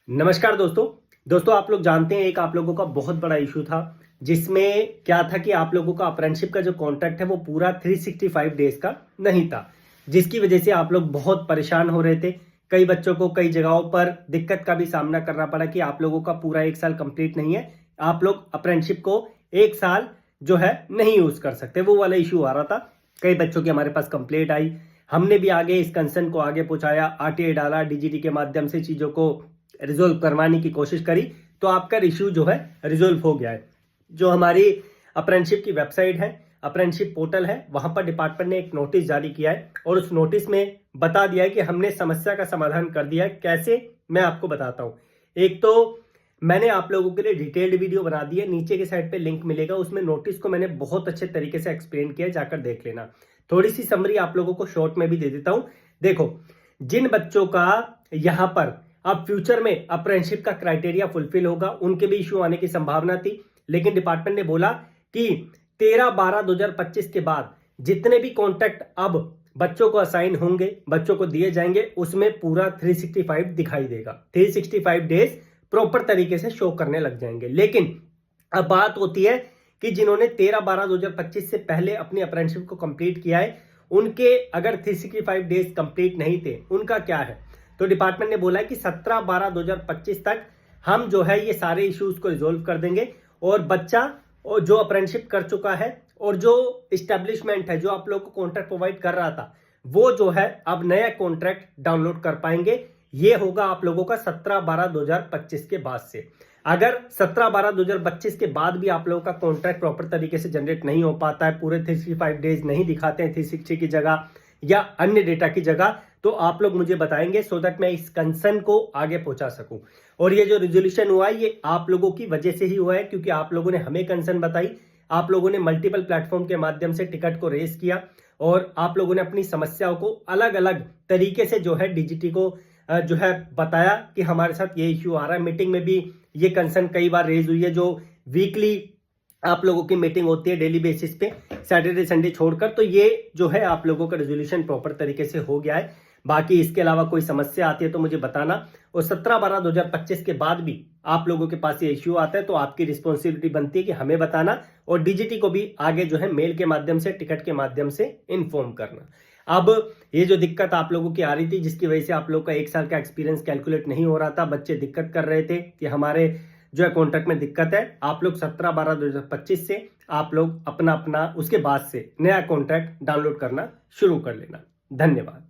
नमस्कार दोस्तों आप लोग जानते हैं एक आप लोगों का बहुत बड़ा इशू था जिसमें क्या था कि आप लोगों का अप्रेंटिसशिप का जो कॉन्ट्रैक्ट है वो पूरा 365 डेज का नहीं था, जिसकी वजह से आप लोग बहुत परेशान हो रहे थे। कई बच्चों को कई जगहों पर दिक्कत का भी सामना करना पड़ा कि आप लोगों का पूरा 1 साल कंप्लीट नहीं है, आप लोग अप्रेंटिसशिप को 1 साल जो है नहीं यूज कर सकते। वो वाला इशू आ रहा था। कई बच्चों की हमारे पास कंप्लेंट आई, हमने भी आगे इस कंसर्न को आगे पहुंचाया, आरटीआई डाला, डीजीटी के माध्यम से चीजों को रिजोल्व करवाने की कोशिश करी, तो आपका इश्यू जो है रिजोल्व हो गया है। जो हमारी अप्रेंटिसशिप की वेबसाइट है, अप्रेंटिसशिप पोर्टल है, वहां पर डिपार्टमेंट ने एक नोटिस जारी किया है और उस नोटिस में बता दिया है कि हमने समस्या का समाधान कर दिया है। कैसे, मैं आपको बताता हूं। एक तो मैंने आप लोगों के लिए डिटेल्ड वीडियो बना दी है, नीचे के साइड पे लिंक मिलेगा, उसमें नोटिस को मैंने बहुत अच्छे तरीके से एक्सप्लेन किया है, जाकर देख लेना। थोड़ी सी समरी आप लोगों को शॉर्ट में भी दे देता हूं। देखो, जिन बच्चों का यहां पर अब फ्यूचर में अप्रेंटिसशिप का क्राइटेरिया फुलफिल होगा, उनके भी इश्यू आने की संभावना थी, लेकिन डिपार्टमेंट ने बोला कि 13/12/2025 के बाद जितने भी कॉन्ट्रैक्ट अब बच्चों को असाइन होंगे, बच्चों को दिए जाएंगे, उसमें पूरा 365 दिखाई देगा। 365 डेज प्रॉपर तरीके से शो करने लग जाएंगे। लेकिन अब बात होती है कि जिन्होंने 13/12/2025 से पहले अपनी अप्रेंटिसशिप को कंप्लीट किया है, उनके अगर 365 डेज कंप्लीट नहीं थे, उनका क्या है? तो डिपार्टमेंट ने बोला है कि 17/12/2025 तक हम जो है ये सारे इश्यूज को रिजोल्व कर देंगे और बच्चा और जो अप्रेंटिसशिप कर चुका है और जो इस्टेब्लिशमेंट है जो आप लोग को कॉन्ट्रैक्ट प्रोवाइड कर रहा था, वो जो है अब नया कॉन्ट्रैक्ट डाउनलोड कर पाएंगे। ये होगा आप लोगों का 17/12/2025 के बाद से। अगर 17/12/2025 के बाद भी आप लोगों का कॉन्ट्रैक्ट प्रॉपर तरीके से जनरेट नहीं हो पाता है, पूरे 365 डेज नहीं दिखाते हैं 360 की जगह या अन्य डेटा की जगह, तो आप लोग मुझे बताएंगे सो दैट मैं इस कंसर्न को आगे पहुंचा सकूं। और ये जो रिजोल्यूशन हुआ है ये आप लोगों की वजह से ही हुआ है, क्योंकि आप लोगों ने हमें कंसर्न बताई, आप लोगों ने मल्टीपल प्लेटफॉर्म के माध्यम से टिकट को रेस किया और आप लोगों ने अपनी समस्याओं को अलग अलग तरीके से जो है डीजीटी को जो है बताया कि हमारे साथ ये इश्यू आ रहा है। मीटिंग में भी ये कंसर्न कई बार रेज हुई है। जो वीकली आप लोगों की मीटिंग होती है डेली बेसिस पे, सैटरडे संडे छोड़कर, तो ये जो है आप लोगों का रेजोल्यूशन प्रॉपर तरीके से हो गया है। बाकी इसके अलावा कोई समस्या आती है तो मुझे बताना। और 17/12/2025 के बाद भी आप लोगों के पास ये इश्यू आता है तो आपकी रिस्पॉन्सिबिलिटी बनती है कि हमें बताना और डीजीटी को भी आगे जो है मेल के माध्यम से, टिकट के माध्यम से इन्फॉर्म करना। अब ये जो दिक्कत आप लोगों की आ रही थी, जिसकी वजह से आप लोग का 1 साल का एक्सपीरियंस कैलकुलेट नहीं हो रहा था, बच्चे दिक्कत कर रहे थे कि हमारे जो है कॉन्ट्रैक्ट में दिक्कत है, आप लोग 17/12/2025 से आप लोग अपना उसके बाद से नया कॉन्ट्रैक्ट डाउनलोड करना शुरू कर लेना। धन्यवाद।